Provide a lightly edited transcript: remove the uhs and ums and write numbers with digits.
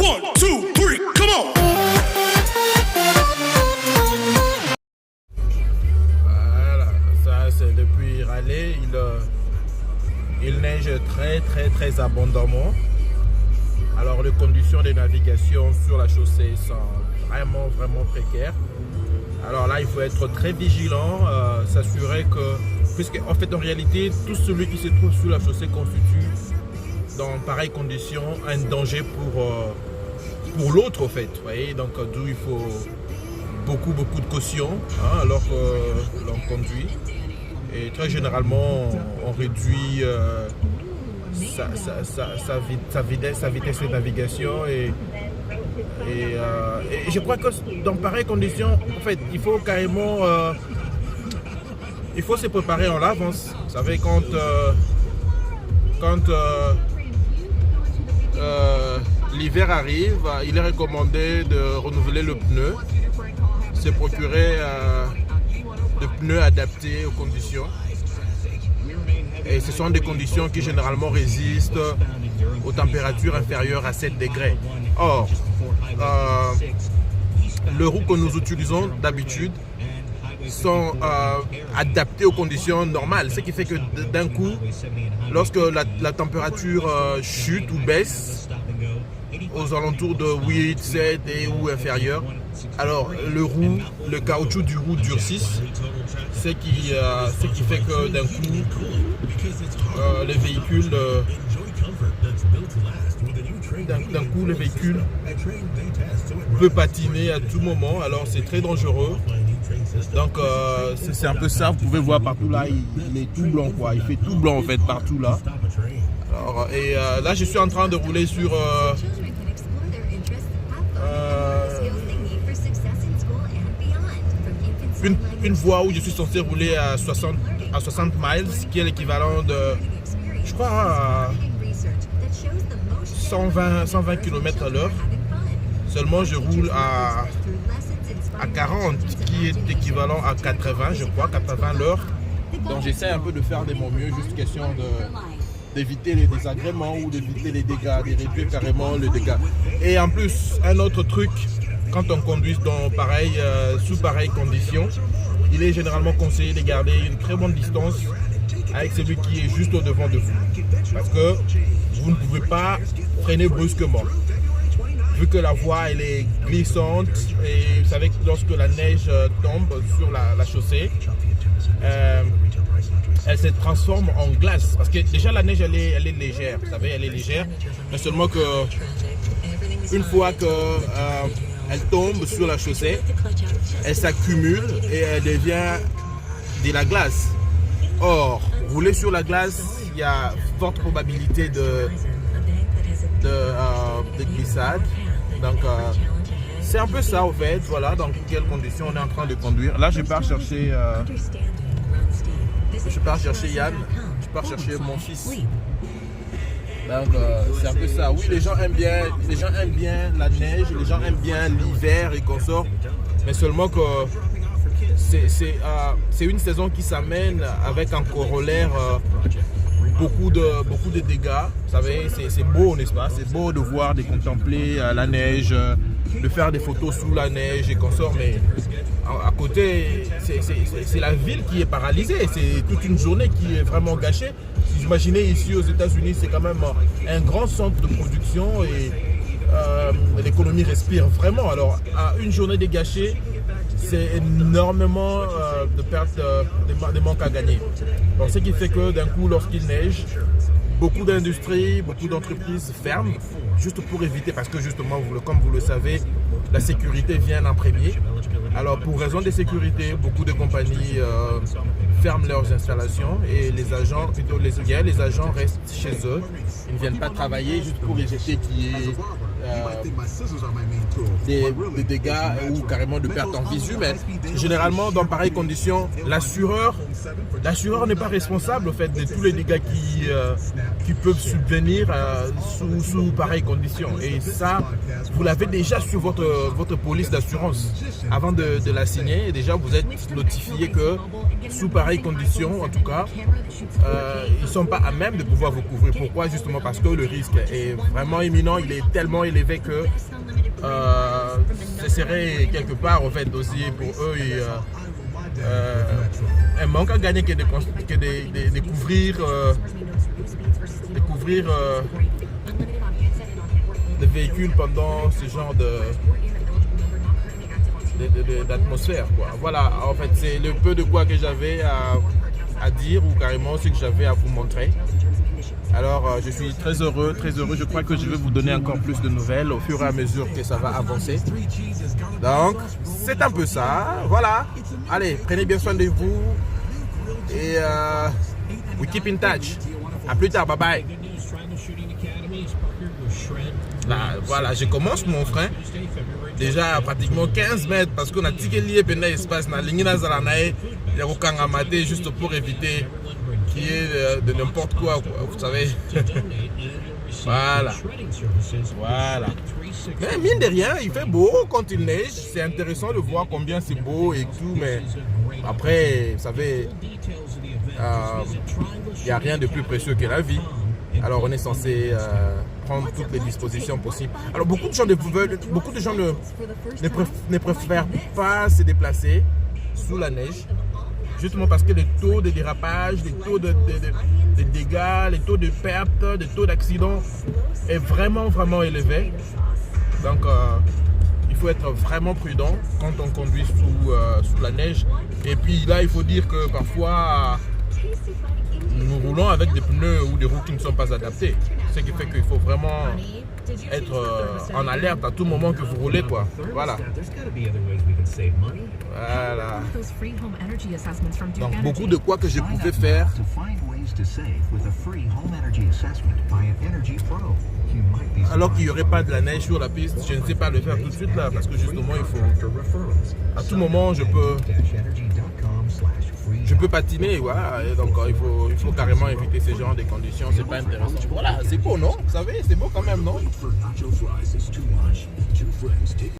1, 2, 3, come on! Voilà, ça c'est depuis Raleigh, il neige très abondamment. Alors les conditions de navigation sur la chaussée sont vraiment précaires. Alors là il faut être très vigilant, s'assurer que, puisque en fait en réalité tout celui qui se trouve sur la chaussée constitue dans pareilles conditions un danger pour l'autre en fait. Vous voyez, donc d'où il faut beaucoup de caution alors que l'on conduit. Et très généralement on réduit sa vitesse de navigation et je crois que dans pareilles conditions, en fait, il faut carrément il faut se préparer en avance. Vous savez, quand l'hiver arrive, il est recommandé de renouveler le pneu, se procurer des pneus adaptés aux conditions. Et ce sont des conditions qui généralement résistent aux températures inférieures à 7 degrés. Or, les roues que nous utilisons d'habitude sont adaptés aux conditions normales, ce qui fait que d'un coup, lorsque la température chute ou baisse aux alentours de 8, 7 ou inférieur, alors le caoutchouc du roue durcisse, ce qui fait que d'un coup les véhicules le véhicule peut patiner à tout moment, alors c'est très dangereux. Donc c'est un peu ça, vous pouvez voir partout là, il est tout blanc quoi, il fait tout blanc en fait partout là. Alors, et là je suis en train de rouler sur une voie où je suis censé rouler à 60 miles, qui est l'équivalent de, je crois, à 120 km à l'heure. Seulement je roule à 40, qui est équivalent à 80, je crois, 80 l'heure. Donc j'essaie un peu de faire de mon mieux, juste question d'éviter les désagréments ou d'éviter les dégâts, de réduire carrément les dégâts. Et en plus, un autre truc, quand on conduit sous pareilles conditions, il est généralement conseillé de garder une très bonne distance avec celui qui est juste au devant de vous. Parce que vous ne pouvez pas freiner brusquement. Vu que la voie elle est glissante et vous savez que lorsque la neige tombe sur la chaussée, elle se transforme en glace. Parce que déjà la neige elle est légère, vous savez, elle est légère. Mais seulement que une fois que elle tombe sur la chaussée, elle s'accumule et elle devient de la glace. Or, rouler sur la glace, il y a forte probabilité de glissade. Donc, c'est un peu ça, au fait. Voilà dans quelles conditions on est en train de conduire. Là, je pars chercher Yann. Je pars chercher mon fils. Donc, c'est un peu ça. Oui, les gens aiment bien la neige, les gens aiment bien l'hiver et consorts. Mais seulement que c'est une saison qui s'amène avec un corollaire beaucoup de dégâts. Vous savez, c'est beau, n'est-ce pas? C'est beau de voir, de contempler la neige, de faire des photos sous la neige et consorts, mais à côté, c'est la ville qui est paralysée. C'est toute une journée qui est vraiment gâchée. Si vous imaginez ici aux États-Unis, c'est quand même un grand centre de production et l'économie respire vraiment. Alors, à une journée de gâchée, c'est énormément de pertes, de manques à gagner. Donc, ce qui fait que d'un coup, lorsqu'il neige, beaucoup d'industries, beaucoup d'entreprises ferment juste pour éviter, parce que justement, comme vous le savez, la sécurité vient en premier. Alors, pour raison de sécurité, beaucoup de compagnies ferment leurs installations et les agents restent chez eux. Ils ne viennent pas travailler juste pour éviter qu'il y ait des dégâts ou carrément de pertes en vie humaine. Généralement, dans pareilles conditions, l'assureur n'est pas responsable au fait de tous les dégâts qui peuvent subvenir sous pareilles conditions. Et ça, vous l'avez déjà sur votre police d'assurance. Avant de la signer, déjà vous êtes notifié que sous pareilles conditions, en tout cas, ils ne sont pas à même de pouvoir vous couvrir. Pourquoi? Justement parce que le risque est vraiment imminent, il est tellement élevé que ce serait quelque part en fait aussi pour eux un manque à gagner que de couvrir des véhicules pendant ce genre d'atmosphère, quoi. Voilà, en fait c'est le peu de quoi que j'avais à dire ou carrément ce que j'avais à vous montrer. Alors je suis très heureux, je crois que je vais vous donner encore plus de nouvelles au fur et à mesure que ça va avancer. Donc c'est un peu ça, voilà. Allez, prenez bien soin de vous et we keep in touch. À plus tard, bye bye. Là, voilà, je commence mon frein déjà à pratiquement 15 mètres parce qu'on a tiqué lié pendant l'espace na lingina zalanae maté juste pour éviter qu'il y ait de n'importe quoi, vous savez. Voilà. Mais mine de rien, il fait beau quand il neige. C'est intéressant de voir combien c'est beau et tout, mais après, vous savez, il n'y a rien de plus précieux que la vie. Alors on est censé prendre toutes les dispositions possibles. Alors beaucoup de gens ne préfèrent pas se déplacer sous la neige, justement parce que les taux de dérapage, les taux de dégâts, les taux de perte, les taux d'accident est vraiment élevé. Donc il faut être vraiment prudent quand on conduit sous la neige. Et puis là il faut dire que parfois nous roulons avec des pneus ou des roues qui ne sont pas adaptés. Ce qui fait qu'il faut vraiment être en alerte à tout moment que vous roulez, quoi. Voilà. Voilà. Donc beaucoup de quoi que je pouvais faire. Alors qu'il n'y aurait pas de la neige sur la piste, je ne sais pas le faire tout de suite là, parce que justement il faut. À tout moment je peux patiner, voilà. Et donc il faut carrément éviter ce genre de conditions, c'est pas intéressant. Voilà, c'est beau, non? Vous savez, c'est beau quand même, non?